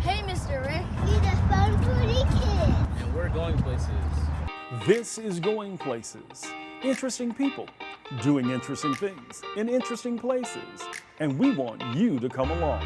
Hey, Mr. Rick. We're the Fun Foodie Kids. And we're going places. This is Going Places. Interesting people doing interesting things in interesting places. And we want you to come along.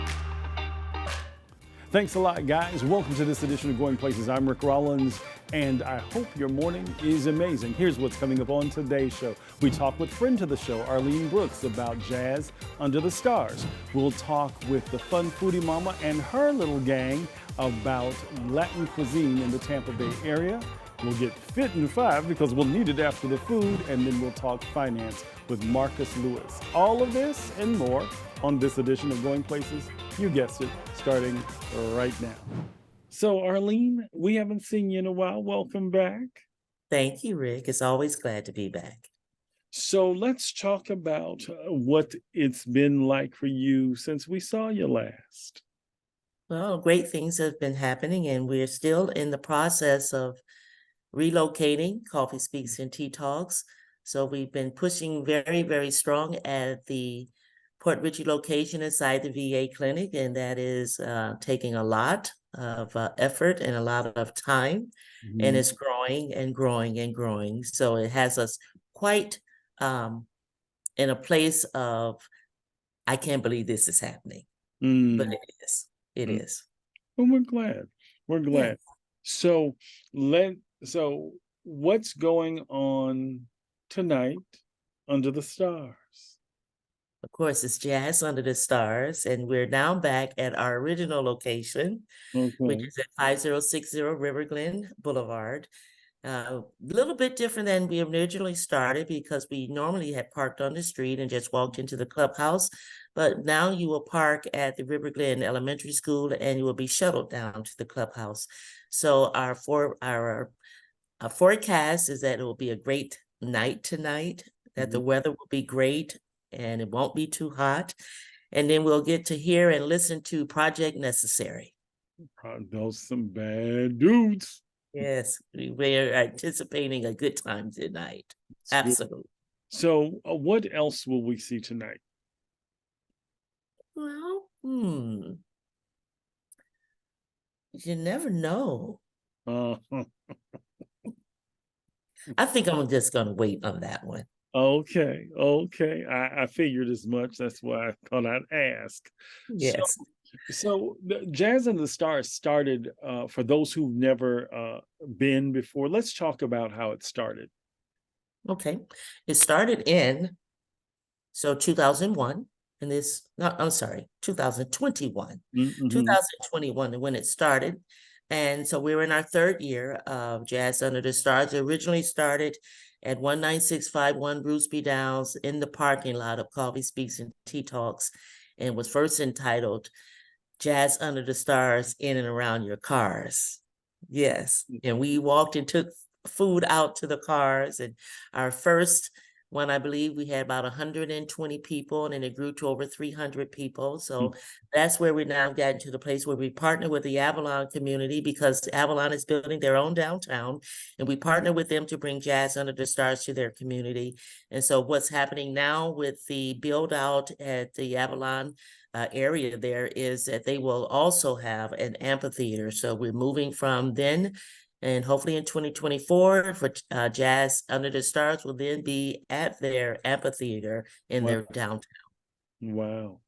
Thanks a lot, guys. Welcome to this edition of Going Places. I'm Ricc Rollins, and I hope your morning is amazing. Here's what's coming up on today's show. We talk with friend to the show, Arlene Brooks, about Jazz Under the Starz. We'll talk with the Fun Foodie Mama and her little gang about Latin cuisine in the Tampa Bay area. We'll get fit in 5 because we'll need it after the food, and then we'll talk finance with Marcus Lewis. All of this and more on this edition of Going Places. You guessed it, starting right now. So Arlene, we haven't seen you in a while. Welcome back. Thank you, Rick. It's always glad to be back. So let's talk about what it's been like for you since we saw you last. Well, great things have been happening, and we're still in the process of relocating Coffee Speaks and Tea Talks. So we've been pushing very, very strong at the Port Richey location inside the VA clinic, and that is taking a lot of effort and a lot of time, and it's growing and growing and growing. So it has us quite in a place of, I can't believe this is happening, but it is. It is. Well, we're glad. We're glad. Yeah. So what's going on tonight under the stars? Of course, it's Jazz Under the Starz, and we're now back at our original location, which is at 5060 River Glen Boulevard. A little bit different than we originally started because we normally had parked on the street and just walked into the clubhouse. But now you will park at the River Glen Elementary School and you will be shuttled down to the clubhouse. So our forecast is that it will be a great night tonight, that the weather will be great and it won't be too hot. And then we'll get to hear and listen to Project Necessary. Those some bad dudes. Yes, we're anticipating a good time tonight. Absolutely. So what else will we see tonight? Well, you never know. I think I'm just going to wait on that one. Okay. I figured as much. That's why I thought I'd ask. Yes. So the Jazz Under the Starz started, for those who've never been before, let's talk about how it started. Okay. It started in 2001, and 2021. 2021 when it started. And so we're in our 3rd year of Jazz Under the Starz. It originally started at 19651 Bruceby Downs in the parking lot of Coffee Speaks and Tea Talks, and was first entitled Jazz Under the Starz in and around your cars. Yes. And we walked and took food out to the cars. And our first one, I believe we had about 120 people, and then it grew to over 300 people. So that's where we now gotten to the place where we partner with the Avalon community, because Avalon is building their own downtown, and we partner with them to bring Jazz Under the Starz to their community. And so what's happening now with the build out at the Avalon area there is that they will also have an amphitheater. So we're moving from then, and hopefully in 2024 for Jazz Under the Starz will then be at their amphitheater in their downtown. Wow.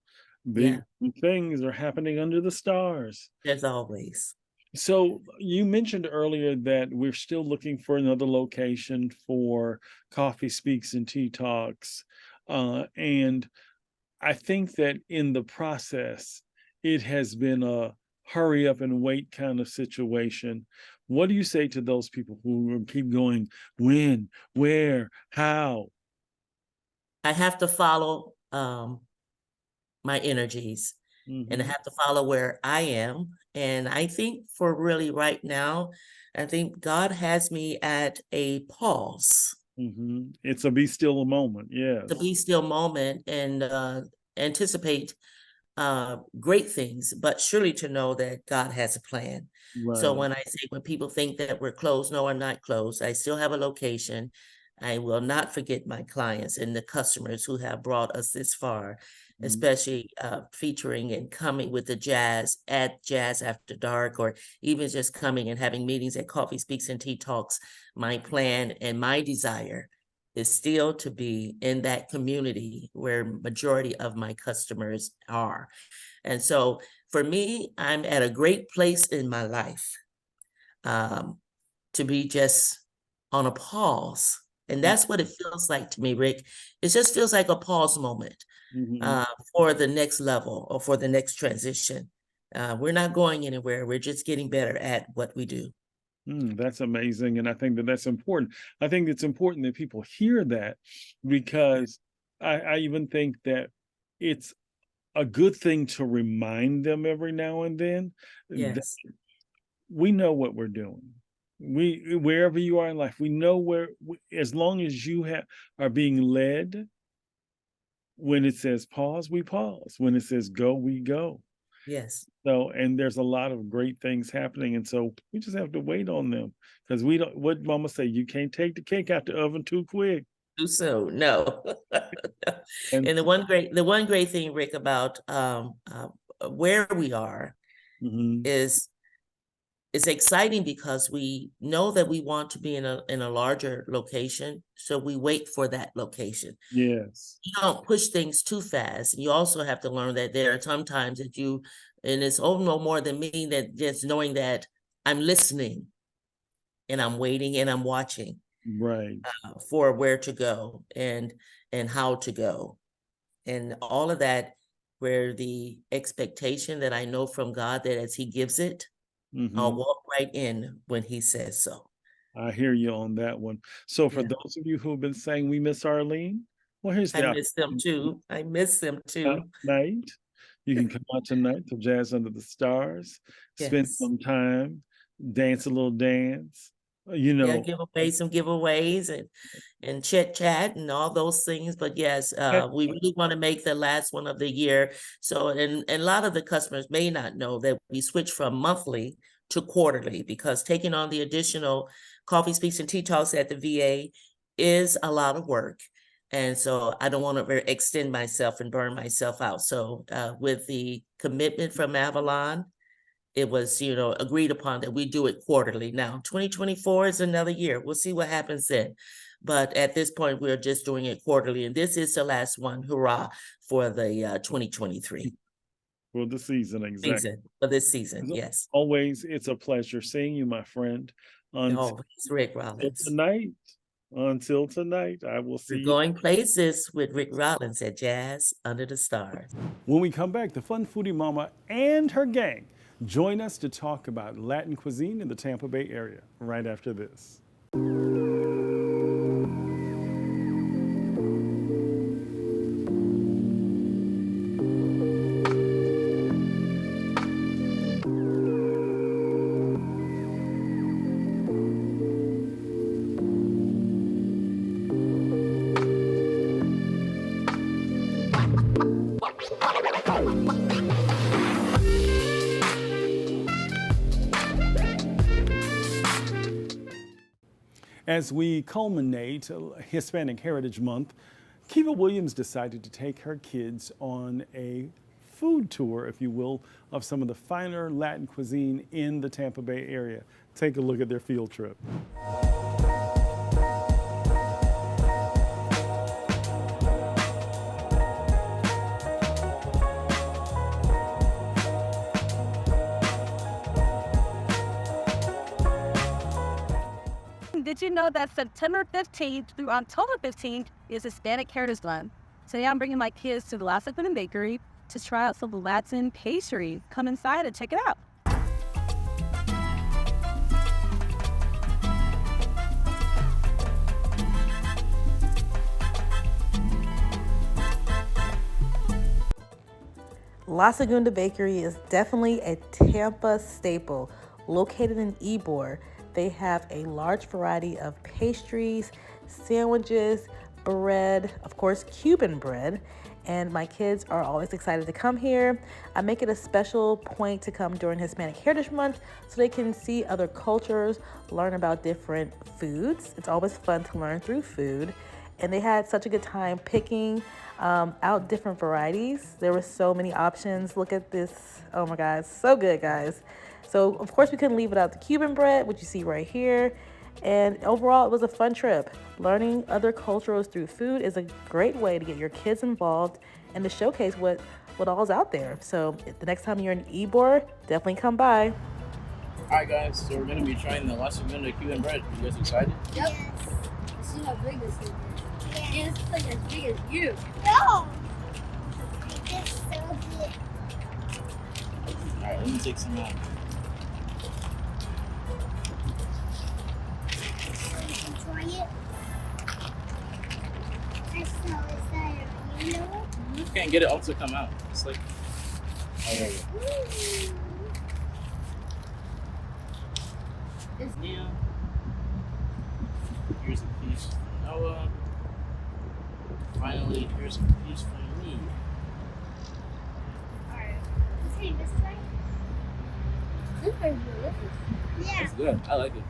Big things are happening under the stars. As always. So you mentioned earlier that we're still looking for another location for Coffee Speaks and Tea Talks. And I think that in the process, it has been a hurry up and wait kind of situation. What do you say to those people who keep going, when, where, how? I have to follow my energies, and I have to follow where I am. And I think for really right now, I think God has me at a pause. It's a be still a moment, yes. The be still moment, and anticipate great things, but surely to know that God has a plan. Right. So when people think that we're closed, no, I'm not closed. I still have a location. I will not forget my clients and the customers who have brought us this far, especially featuring and coming with the jazz at Jazz After Dark, or even just coming and having meetings at Coffee Speaks and Tea Talks. My plan and my desire is still to be in that community where majority of my customers are. And so for me, I'm at a great place in my life to be just on a pause. And that's what it feels like to me, Rick. It just feels like a pause moment for the next level or for the next transition. We're not going anywhere. We're just getting better at what we do. That's amazing. And I think that that's important. I think it's important that people hear that, because I even think that it's a good thing to remind them every now and then that Yes. we know what we're doing. Wherever you are in life, we know as long as you are being led. When it says pause, we pause. When it says go, we go. Yes. So, and there's a lot of great things happening, and so we just have to wait on them, because we don't. What Mama say? You can't take the cake out the oven too quick. Too soon, no. And And the one great thing, Rick, about where we are is it's exciting because we know that we want to be in a larger location, so we wait for that location. yes, You don't push things too fast. You also have to learn that there are some times that and it's no more than me, that just knowing that I'm listening and I'm waiting and I'm watching right. for where to go and how to go. And all of that, where the expectation that I know from God that as He gives it, I'll walk right in when He says so. I hear you on that one. So for Yeah. those of you who've been saying we miss Arlene, well, here's I the miss them too. I miss them too. night. You can come out tonight to Jazz Under the Stars, spend Yes. some time, dance a little dance, Yeah, give away some giveaways and chit chat and all those things. But yes, we really want to make the last one of the year. So, and a lot of the customers may not know that we switched from monthly to quarterly, because taking on the additional Coffee Speaks and Tea Talks at the VA is a lot of work. And so I don't want to extend myself and burn myself out. So with the commitment from Avalon, it was, agreed upon that we do it quarterly. Now, 2024 is another year. We'll see what happens then. But at this point, we're just doing it quarterly. And this is the last one. Hurrah for the 2023 for the season, exactly. season. For this season, yes. Always, it's a pleasure seeing you, my friend. Always, Ricc Rollins. Until tonight, I will see We're you. Goin Places with Ricc Rollins at Jazz Under the Starz. When we come back, the Fun Foodie Mama and her gang join us to talk about Latin cuisine in the Tampa Bay area right after this. As we culminate Hispanic Heritage Month, Kiva Williams decided to take her kids on a food tour, if you will, of some of the finer Latin cuisine in the Tampa Bay area. Take a look at their field trip. Did you know that September 15th through October 15th is Hispanic Heritage Month? Today I'm bringing my kids to the Last Bakery to try out some Latin pastries. Come inside and check it out. La Segunda Bakery is definitely a Tampa staple. Located in Ybor, they have a large variety of pastries, sandwiches, bread, of course, Cuban bread, and my kids are always excited to come here. I make it a special point to come during Hispanic Heritage Month so they can see other cultures, learn about different foods. It's always fun to learn through food. And they had such a good time picking out different varieties. There were so many options. Look at this. Oh my God, so good, guys. So of course we couldn't leave without the Cuban bread, which you see right here. And overall, it was a fun trip. Learning other cultures through food is a great way to get your kids involved and to showcase what all's out there. So the next time you're in Ybor, definitely come by. All right, guys. So we're gonna be trying the La Segunda Cuban bread. You guys excited? Yep. See how big this thing is. Yeah, it's like as big as you. No. It's so big. All right, let me take some out. Try it. I smell it. You know? You can't get it all to come out. It's like, oh, there you go. It's Yeah. Here's a piece for Noah. Finally, here's a piece for me. Alright. Let's see this way. this is delicious. Yeah. It's good. I like it.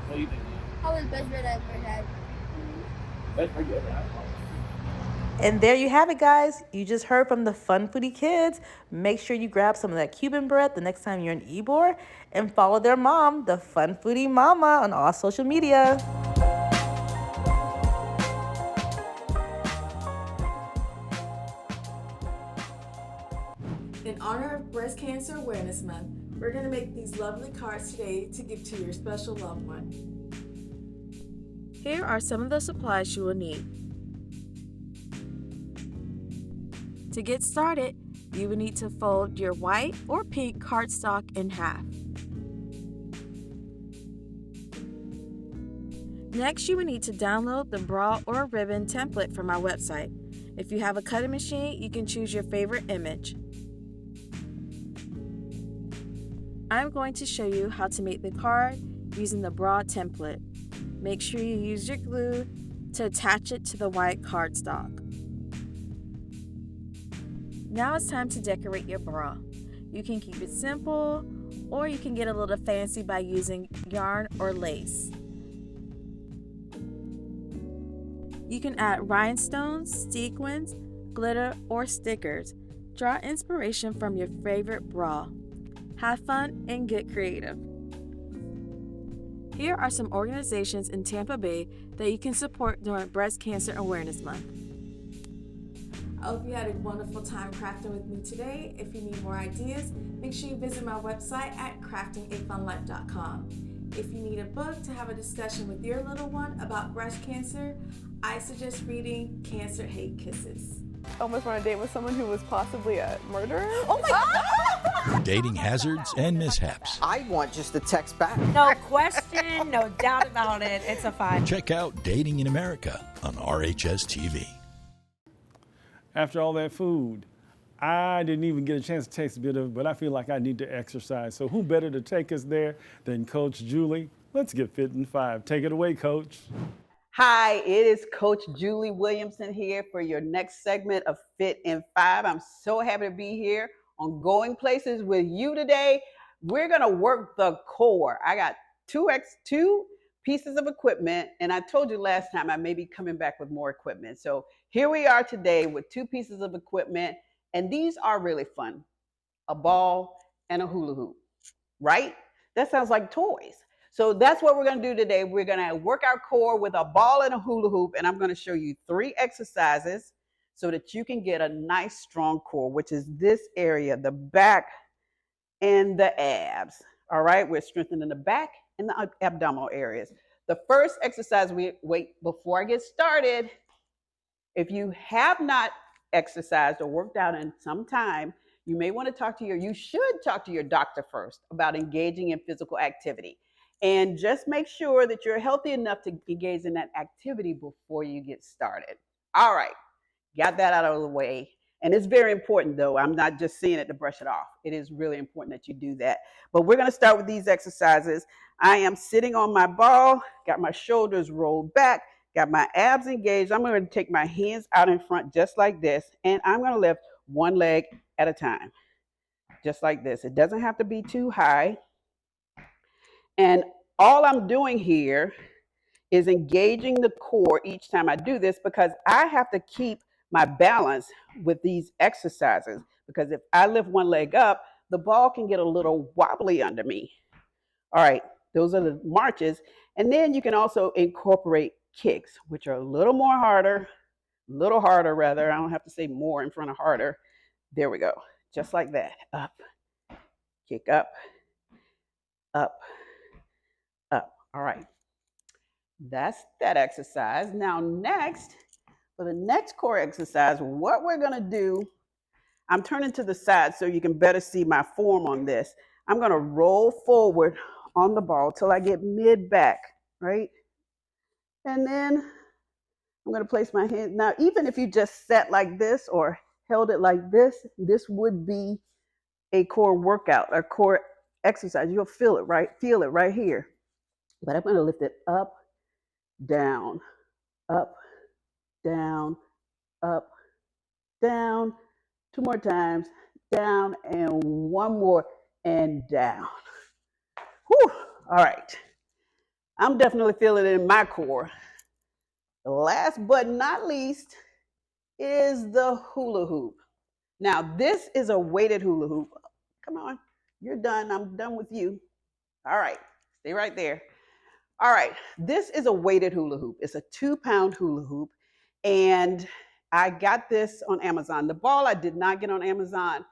What do you think? How was the best bread I ever had? That's pretty good. Right? And there you have it, guys. You just heard from the Fun Foodie Kids. Make sure you grab some of that Cuban bread the next time you're in Ybor and follow their mom, the Fun Foodie Mama, on all social media. In honor of Breast Cancer Awareness Month, we're going to make these lovely cards today to give to your special loved one. Here are some of the supplies you will need. To get started, you will need to fold your white or pink cardstock in half. Next, you will need to download the bra or ribbon template from my website. If you have a cutting machine, you can choose your favorite image. I'm going to show you how to make the card using the bra template. Make sure you use your glue to attach it to the white cardstock. Now it's time to decorate your bra. You can keep it simple, or you can get a little fancy by using yarn or lace. You can add rhinestones, sequins, glitter, or stickers. Draw inspiration from your favorite bra. Have fun and get creative. Here are some organizations in Tampa Bay that you can support during Breast Cancer Awareness Month. I hope you had a wonderful time crafting with me today. If you need more ideas, make sure you visit my website at craftingafunlife.com. If you need a book to have a discussion with your little one about breast cancer, I suggest reading Cancer Hate Kisses. Almost went on a date with someone who was possibly a murderer. Oh my God! Dating hazards and mishaps. I want just a text back. No question, no doubt about it. It's a 5. Check out Dating in America on RHS TV. After all that food, I didn't even get a chance to taste a bit of it, but I feel like I need to exercise. So who better to take us there than Coach Julie? Let's get fit in 5. Take it away, Coach. Hi, it is Coach Julie Williamson here for your next segment of Fit in 5. I'm so happy to be here on Goin Places with you today. We're going to work the core. I got two pieces of equipment, and I told you last time I may be coming back with more equipment. So here we are today with 2 pieces of equipment, and these are really fun. A ball and a hula hoop, right? That sounds like toys. So that's what we're going to do today. We're going to work our core with a ball and a hula hoop, and I'm going to show you 3 exercises so that you can get a nice strong core, which is this area, the back and the abs. All right, we're strengthening the back and the abdominal areas. The first exercise, before I get started, if you have not exercised or worked out in some time, you should talk to your doctor first about engaging in physical activity. And just make sure that you're healthy enough to engage in that activity before you get started. All right, got that out of the way. And it's very important, though. I'm not just saying it to brush it off. It is really important that you do that. But we're going to start with these exercises. I am sitting on my ball, got my shoulders rolled back, got my abs engaged. I'm going to take my hands out in front just like this, and I'm going to lift one leg at a time, just like this. It doesn't have to be too high. And all I'm doing here is engaging the core each time I do this, because I have to keep my balance with these exercises, because if I lift one leg up, the ball can get a little wobbly under me. All right, those are the marches. And then you can also incorporate kicks, which are a little harder rather. I don't have to say more in front of harder. There we go. Just like that. Up, kick up, up, up. All right. That's that exercise. Now next, for the next core exercise, what we're going to do, I'm turning to the side so you can better see my form on this. I'm going to roll forward on the ball till I get mid back, right? And then I'm going to place my hand. Now, even if you just sat like this or held it like this, this would be a core workout, a core exercise. You'll feel it right here. But I'm going to lift it up, down, up, down, up, down. 2 more times, down, and 1 more, and down. Whew. All right. I'm definitely feeling it in my core. Last but not least is the hula hoop. Now, this is a weighted hula hoop. Come on, you're done. I'm done with you. All right, stay right there. All right, this is a weighted hula hoop. It's a 2-pound hula hoop, and I got this on Amazon. The ball I did not get on Amazon,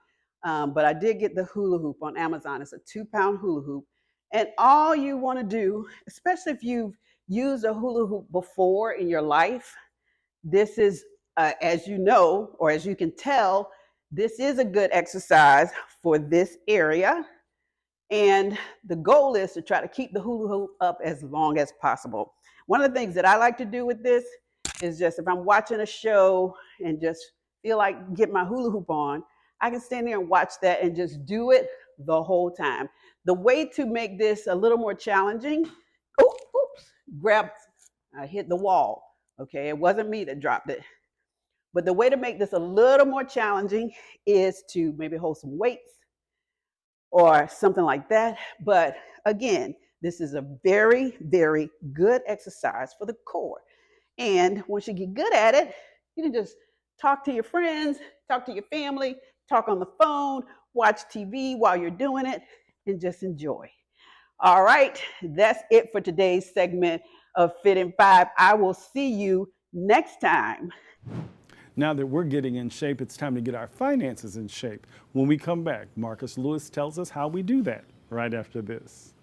but I did get the hula hoop on Amazon. It's a 2-pound hula hoop. And all you want to do, especially if you've used a hula hoop before in your life, this is, as you know, or as you can tell, this is a good exercise for this area. And the goal is to try to keep the hula hoop up as long as possible. One of the things that I like to do with this is just if I'm watching a show and just feel like get my hula hoop on, I can stand there and watch that and just do it the whole time. The way to make this a little more challenging, I hit the wall. Okay, it wasn't me that dropped it. But the way to make this a little more challenging is to maybe hold some weights or something like that. But again, this is a very, very good exercise for the core. And once you get good at it, you can just talk to your friends, talk to your family, talk on the phone, watch TV while you're doing it, and just enjoy. All right, that's it for today's segment of Fit in 5. I will see you next time. Now that we're getting in shape, it's time to get our finances in shape. When we come back, Marcus Lewis tells us how we do that right after this.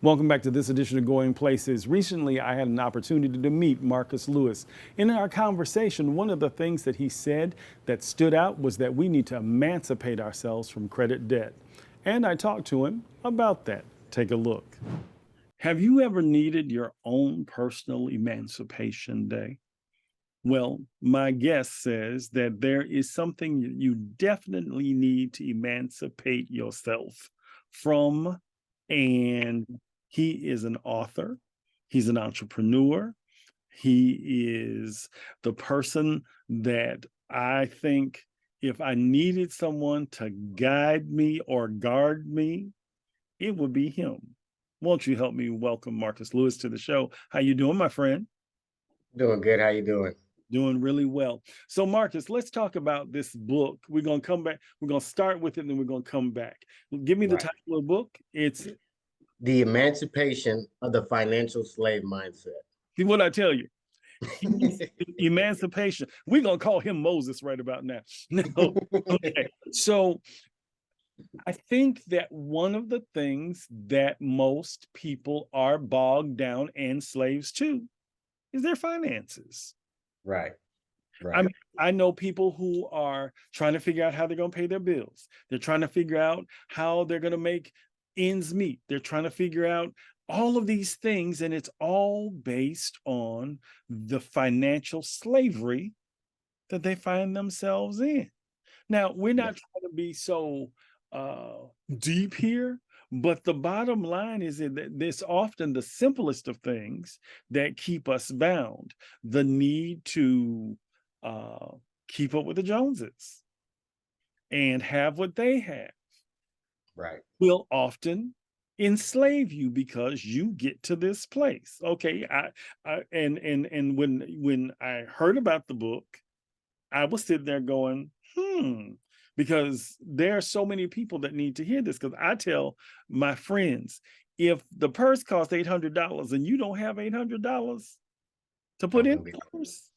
Welcome back to this edition of Goin Places. Recently, I had an opportunity to meet Marcus Lewis. In our conversation, one of the things that he said that stood out was that we need to emancipate ourselves from credit debt. And I talked to him about that. Take a look. Have you ever needed your own personal emancipation day? Well, my guest says that there is something you definitely need to emancipate yourself from, and he is an author. He's an entrepreneur. He is the person that I think if I needed someone to guide me or guard me, it would be him. Won't you help me welcome Marcus Lewis to the show? How you doing, my friend? Doing good. How you doing? Doing really well. So Marcus, let's talk about this book. We're going to come back. We're going to start with it, and then we're going to come back. Give me the title of the book. It's The Emancipation of the Financial Slave Mindset. See what I tell you? Emancipation. We're going to call him Moses right about now. No. Okay. So I think that one of the things that most people are bogged down and slaves to is their finances. Right. I mean, I know people who are trying to figure out how they're going to pay their bills. They're trying to figure out how they're going to make ends meet. They're trying to figure out all of these things, and it's all based on the financial slavery that they find themselves in. Now, we're not trying to be so deep here, but the bottom line is that it's often the simplest of things that keep us bound. The need to keep up with the Joneses and have what they have. Right. Will often enslave you because you get to this place. Okay, and when I heard about the book, I was sitting there going, because there are so many people that need to hear this. Because I tell my friends, if the purse costs $800 and you don't have $800 to put in the purse,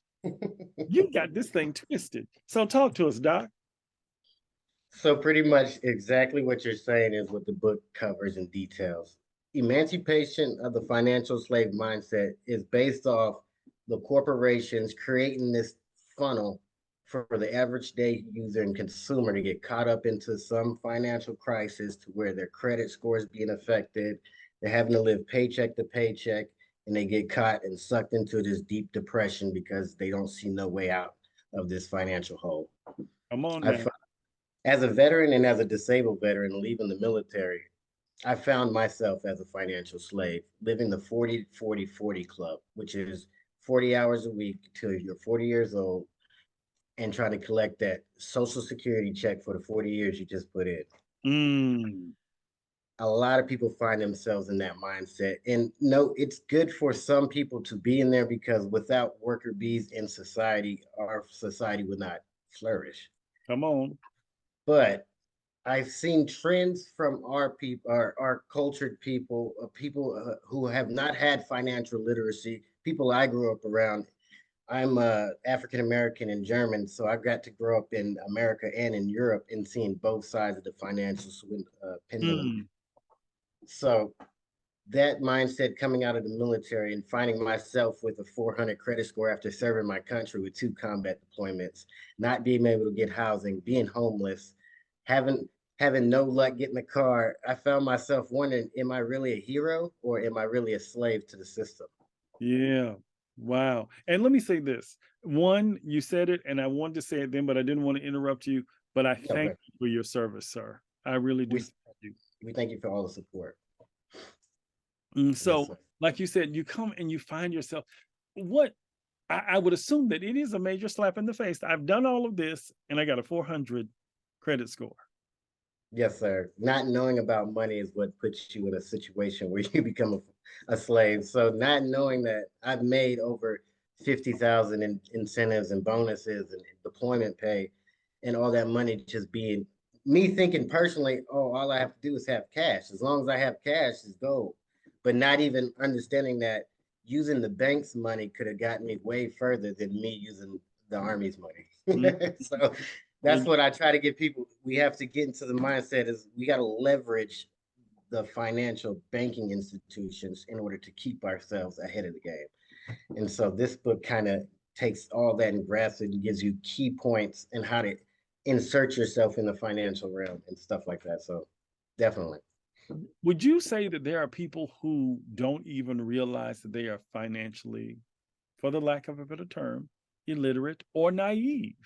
you got this thing twisted. So talk to us, Doc. So pretty much exactly what you're saying is what the book covers in details. Emancipation of the Financial Slave Mindset is based off the corporations creating this funnel for the average day user and consumer to get caught up into some financial crisis to where their credit scores being affected. They're having to live paycheck to paycheck, and they get caught and sucked into this deep depression because they don't see no way out of this financial hole. Come on, man. As a veteran and as a disabled veteran leaving the military, I found myself as a financial slave, living the 40-40-40 club, which is 40 hours a week till you're 40 years old, and trying to collect that Social Security check for the 40 years you just put in. A lot of people find themselves in that mindset. And no, it's good for some people to be in there because without worker bees in society, our society would not flourish. Come on. But I've seen trends from our people, our cultured people, people who have not had financial literacy, people I grew up around. I'm African American and German, so I got to grow up in America and in Europe and seeing both sides of the financial pendulum. So that mindset coming out of the military and finding myself with a 400 credit score after serving my country with 2 combat deployments, not being able to get housing, being homeless, having no luck getting a car, I found myself wondering, am I really a hero or am I really a slave to the system? Yeah. Wow. And let me say this. One, you said it, and I wanted to say it then, but I didn't want to interrupt you. But I thank you for your service, sir. I really do. We thank you for all the support. So, like you said, you come and you find yourself. What I would assume that it is a major slap in the face. I've done all of this, and I got a 400 credit score. Yes, sir. Not knowing about money is what puts you in a situation where you become a slave. So not knowing that I've made over 50,000 in incentives and bonuses and deployment pay and all that money just being me thinking personally, oh, all I have to do is have cash. As long as I have cash is gold. But not even understanding that using the bank's money could have gotten me way further than me using the Army's money. So that's what I try to get people. We have to get into the mindset is we got to leverage the financial banking institutions in order to keep ourselves ahead of the game. And so this book kind of takes all that and grasps it and gives you key points and how to insert yourself in the financial realm and stuff like that. So definitely. Would you say that there are people who don't even realize that they are financially, for the lack of a better term, illiterate or naive?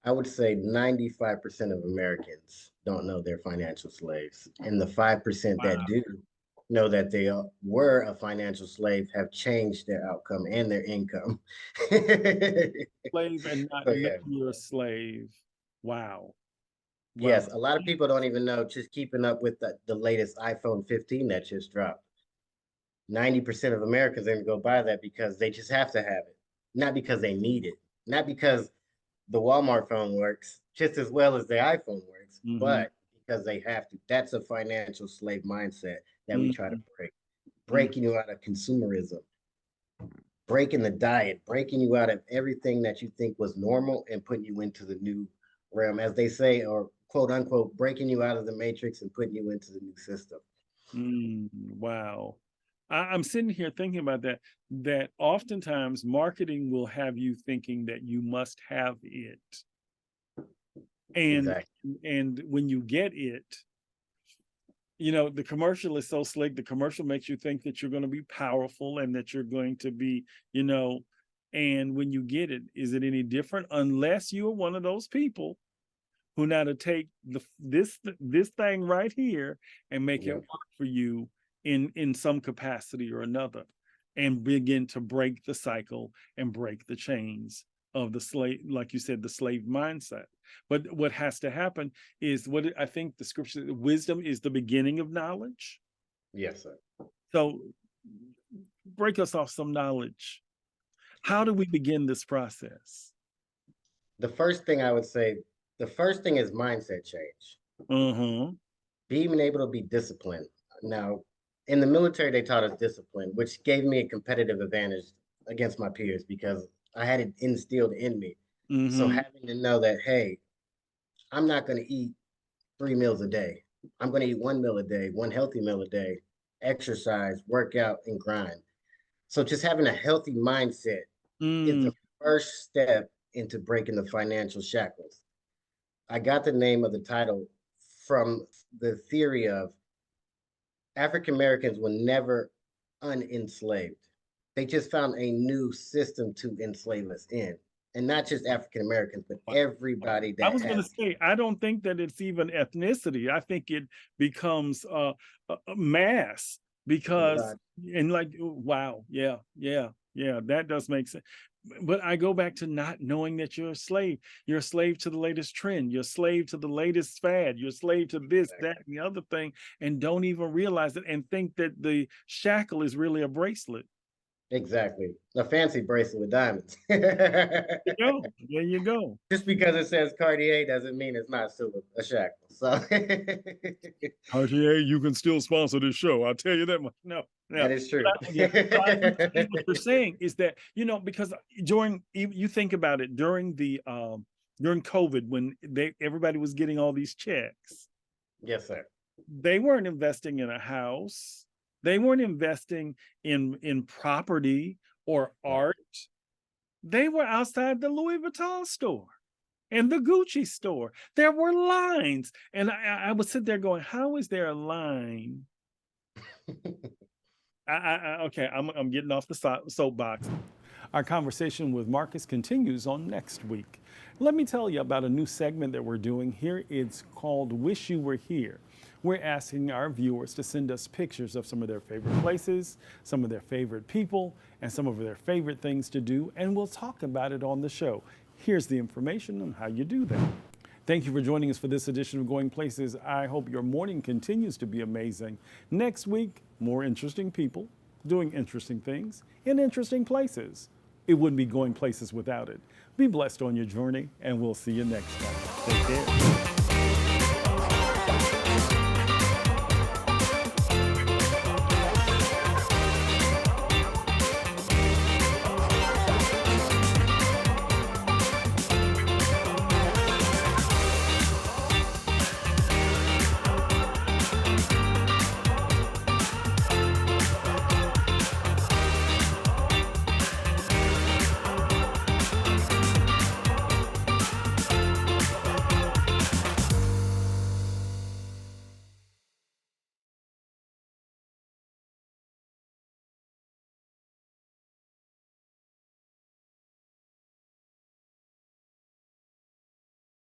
I would say 95% of Americans don't know they're financial slaves. And the 5% that do know that they were a financial slave have changed their outcome and their income. Slave and not know you're a slave. Wow. Yes, a lot of people don't even know, just keeping up with the latest iPhone 15 that just dropped. 90% of Americans are going to go buy that because they just have to have it. Not because they need it. Not because the Walmart phone works just as well as the iPhone works, but because they have to. That's a financial slave mindset that we try to break. Breaking you out of consumerism, breaking the diet, breaking you out of everything that you think was normal and putting you into the new realm, as they say, or quote unquote, breaking you out of the matrix and putting you into the new system. Wow. I'm sitting here thinking about that oftentimes marketing will have you thinking that you must have it. And when you get it, you know, the commercial is so slick. The commercial makes you think that you're going to be powerful and that you're going to be, you know, and when you get it, is it any different? Unless you are one of those people who now to take this thing right here and make it work for you in some capacity or another, and begin to break the cycle and break the chains of the slave, like you said, the slave mindset. But what has to happen is what I think the scripture, wisdom is the beginning of knowledge. Yes, sir. So break us off some knowledge. How do we begin this process? The first thing I would say, the first thing is mindset change. Mm-hmm. Being able to be disciplined. Now, in the military, they taught us discipline, which gave me a competitive advantage against my peers because I had it instilled in me. Mm-hmm. So having to know that, hey, I'm not going to eat 3 meals a day. I'm going to eat 1 meal a day, one healthy meal a day, exercise, work out, and grind. So just having a healthy mindset is the first step into breaking the financial shackles. I got the name of the title from the theory of African Americans were never unenslaved. They just found a new system to enslave us in. And not just African Americans, but everybody that I was going to say, I don't think that it's even ethnicity. I think it becomes a mass because, and like, wow, yeah, that does make sense. But I go back to not knowing that you're a slave. You're a slave to the latest trend. You're a slave to the latest fad. You're a slave to this, that, and the other thing, and don't even realize it and think that the shackle is really a bracelet. Exactly. A fancy bracelet with diamonds. There you go. Just because it says Cartier doesn't mean it's not still a shackle. So Cartier, you can still sponsor this show. I'll tell you that much. No. That is true. What you're saying is that, you know, because you think about it during COVID when everybody was getting all these checks. Yes, sir. They weren't investing in a house. They weren't investing in property or art. They were outside the Louis Vuitton store and the Gucci store. There were lines. And I would sit there going, how is there a line? Okay, I'm getting off the soapbox. Our conversation with Marcus continues on next week. Let me tell you about a new segment that we're doing here. It's called Wish You Were Here. We're asking our viewers to send us pictures of some of their favorite places, some of their favorite people, and some of their favorite things to do, and we'll talk about it on the show. Here's the information on how you do that. Thank you for joining us for this edition of Goin Places. I hope your morning continues to be amazing. Next week, more interesting people doing interesting things in interesting places. It wouldn't be Goin Places without it. Be blessed on your journey, and we'll see you next time. Take care.